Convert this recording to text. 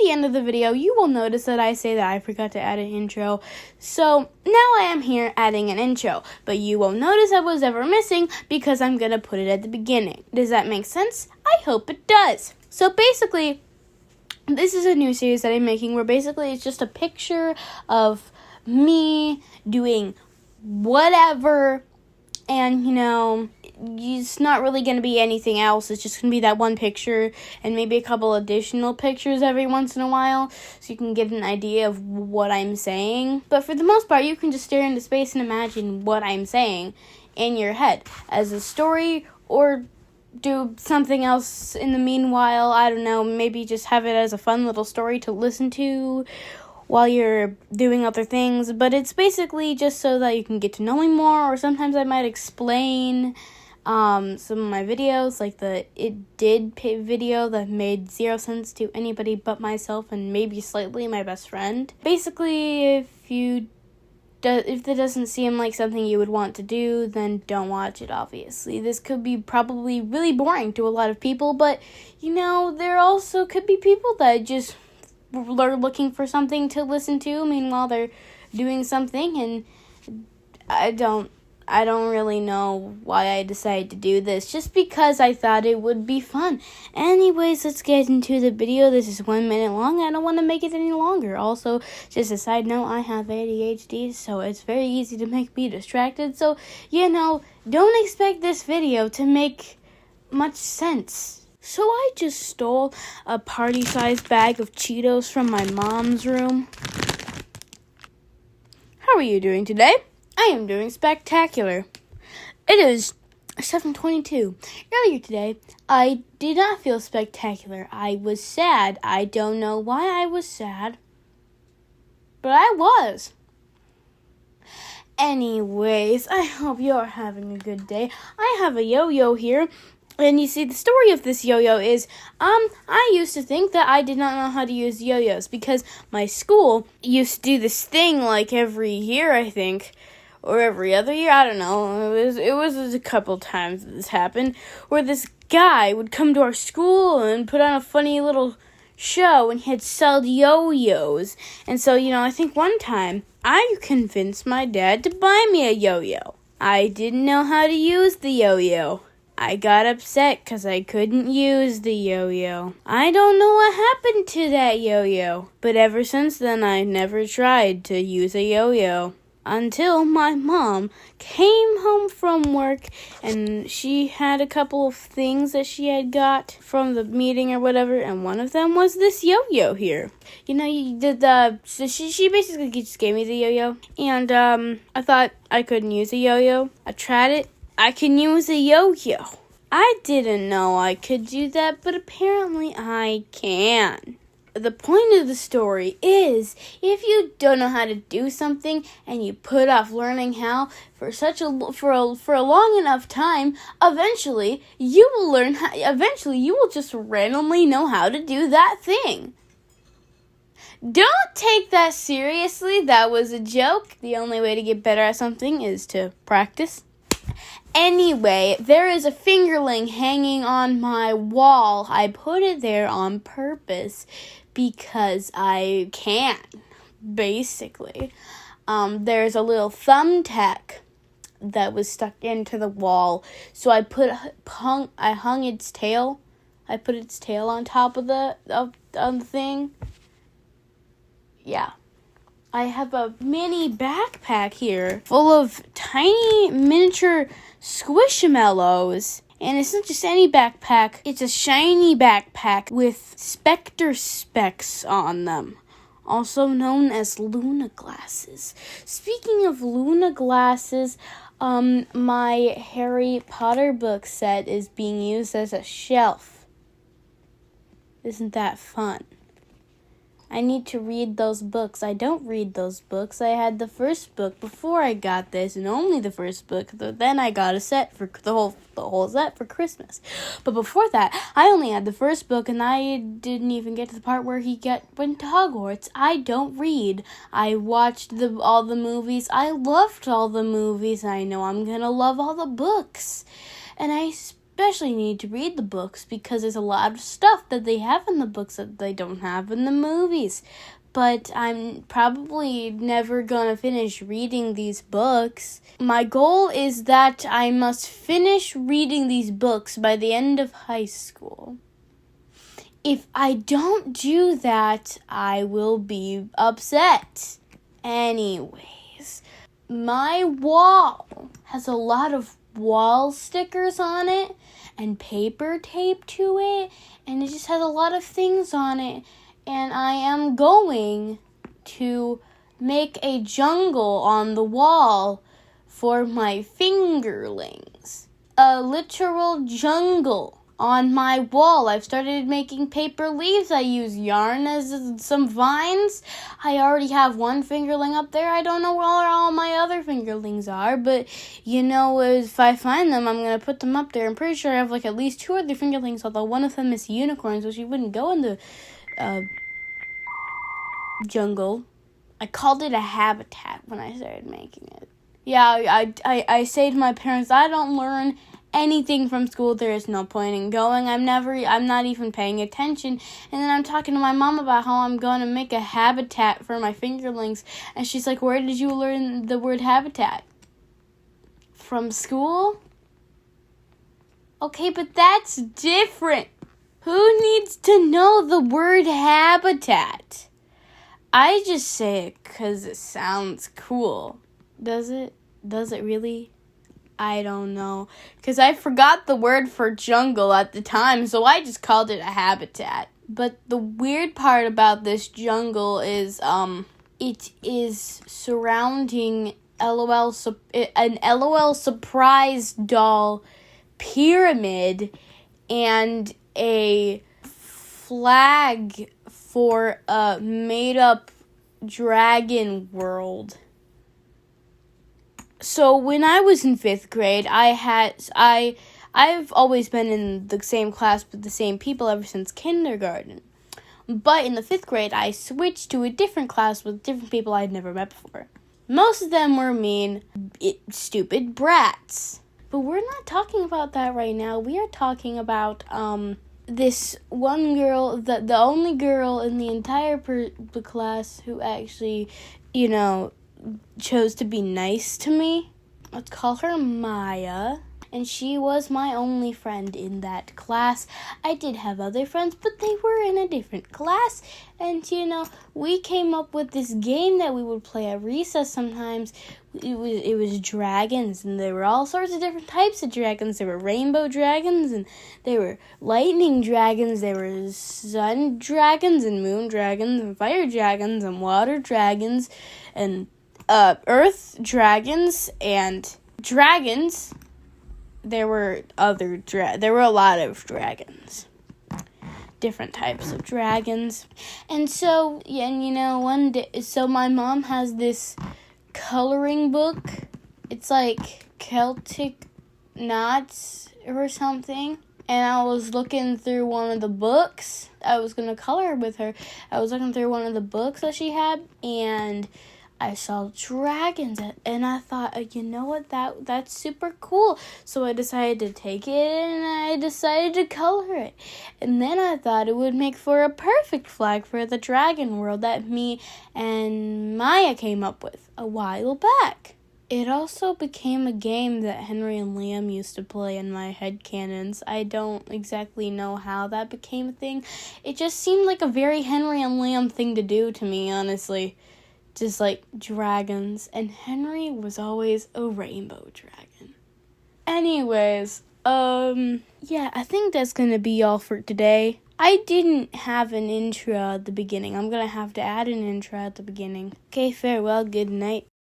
the end of the video, you will notice that I say that I forgot to add an intro. So now I am here adding an intro, but you won't notice I was ever missing because I'm going to put it at the beginning. Does that make sense? I hope it does. So basically, this is a new series that I'm making where basically it's just a picture of me doing whatever, and it's not really going to be anything else. It's just going to be that one picture and maybe a couple additional pictures every once in a while so you can get an idea of what I'm saying. But for the most part, you can just stare into space and imagine what I'm saying in your head as a story, or do something else in the meanwhile. I don't know, maybe just have it as a fun little story to listen to while you're doing other things. But it's basically just so that you can get to know me more, or sometimes I might explain some of my videos, like the It Did Pay video that made zero sense to anybody but myself and maybe slightly my best friend. Basically, if that doesn't seem like something you would want to do, then don't watch it, obviously. This could be probably really boring to a lot of people, but, there also could be people that just are looking for something to listen to meanwhile they're doing something, and I don't really know why I decided to do this, just because I thought it would be fun. Anyways, let's get into the video. This is 1 minute long. I don't want to make it any longer. Also, just a side note, I have ADHD, so it's very easy to make me distracted. So, don't expect this video to make much sense. So I just stole a party-sized bag of Cheetos from my mom's room. How are you doing today? I am doing spectacular. It is 7:22. Earlier today, I did not feel spectacular. I was sad. I don't know why I was sad, but I was. Anyways, I hope you're having a good day. I have a yo-yo here. And you see, the story of this yo-yo is, I used to think that I did not know how to use yo-yos because my school used to do this thing like every year, I think, or every other year, I don't know. It was a couple times that this happened, where this guy would come to our school and put on a funny little show, and he'd sell yo-yos. And so, I think one time I convinced my dad to buy me a yo-yo. I didn't know how to use the yo-yo. I got upset because I couldn't use the yo-yo. I don't know what happened to that yo-yo, but ever since then I never tried to use a yo-yo. Until my mom came home from work and she had a couple of things that she had got from the meeting or whatever, and one of them was this yo-yo here. So she basically just gave me the yo-yo, and I thought I couldn't use a yo-yo. I tried it. I can use a yo-yo. I didn't know I could do that, but apparently I can. The point of the story is, if you don't know how to do something and you put off learning how for a long enough time, eventually you will just randomly know how to do that thing. Don't take that seriously. That was a joke. The only way to get better at something is to practice. Anyway, there is a fingerling hanging on my wall. I put it there on purpose because I can, basically. There's a little thumbtack that was stuck into the wall, so I hung its tail. I put its tail on top of the thing. Yeah. I have a mini backpack here full of tiny miniature squishmallows. And it's not just any backpack, it's a shiny backpack with specter specs on them, also known as Luna glasses. Speaking of Luna glasses, my Harry Potter book set is being used as a shelf. Isn't that fun? I need to read those books. I don't read those books. I had the first book before I got this, and only the first book. Then I got a set for the whole set for Christmas. But before that, I only had the first book, and I didn't even get to the part where he went to Hogwarts. I don't read. I watched all the movies. I loved all the movies. I know I'm gonna love all the books, and I spent especially need to read the books because there's a lot of stuff that they have in the books that they don't have in the movies. But I'm probably never gonna finish reading these books. My goal is that I must finish reading these books by the end of high school. If I don't do that, I will be upset. Anyways, my wall has a lot of wall stickers on it and paper tape to it, and it just has a lot of things on it. And I am going to make a jungle on the wall for my fingerlings. A literal jungle on my wall. I've started making paper leaves. I use yarn as some vines. I already have one fingerling up there. I don't know where all my other fingerlings are, but if I find them, I'm going to put them up there. I'm pretty sure I have at least 2 other fingerlings, although one of them is unicorns, which you wouldn't go in the jungle. I called it a habitat when I started making it. Yeah, I say to my parents, I don't learn anything from school. There is no point in going. I'm not even paying attention. And then I'm talking to my mom about how I'm going to make a habitat for my fingerlings. And she's like, where did you learn the word habitat? From school? Okay, but that's different. Who needs to know the word habitat? I just say it because it sounds cool. Does it? Does it really? I don't know. Because I forgot the word for jungle at the time, so I just called it a habitat. But the weird part about this jungle is, it is surrounding an LOL surprise doll pyramid and a flag for a made-up dragon world. So when I was in 5th grade, I've always been in the same class with the same people ever since kindergarten. But in the 5th grade, I switched to a different class with different people I'd never met before. Most of them were mean, stupid brats. But we're not talking about that right now. We are talking about this one girl, the only girl in the entire class who actually, chose to be nice to me. Let's call her Maya. And she was my only friend in that class. I did have other friends, but they were in a different class. And, we came up with this game that we would play at recess sometimes. It was dragons, and there were all sorts of different types of dragons. There were rainbow dragons, and there were lightning dragons. There were sun dragons, and moon dragons, and fire dragons, and water dragons, and earth dragons, and dragons. There were a lot of dragons. Different types of dragons. And so, one day, so my mom has this coloring book. It's like Celtic knots or something. And I was looking through one of the books. I was going to color with her. I was looking through one of the books that she had, and I saw dragons, and I thought, that's super cool. So I decided to take it, and I decided to color it. And then I thought it would make for a perfect flag for the dragon world that me and Maya came up with a while back. It also became a game that Henry and Liam used to play in my headcanons. I don't exactly know how that became a thing. It just seemed like a very Henry and Liam thing to do to me, honestly. Just like dragons, and Henry was always a rainbow dragon. Anyways, I think that's gonna be all for today. I didn't have an intro at the beginning. I'm gonna have to add an intro at the beginning. Okay, farewell, good night.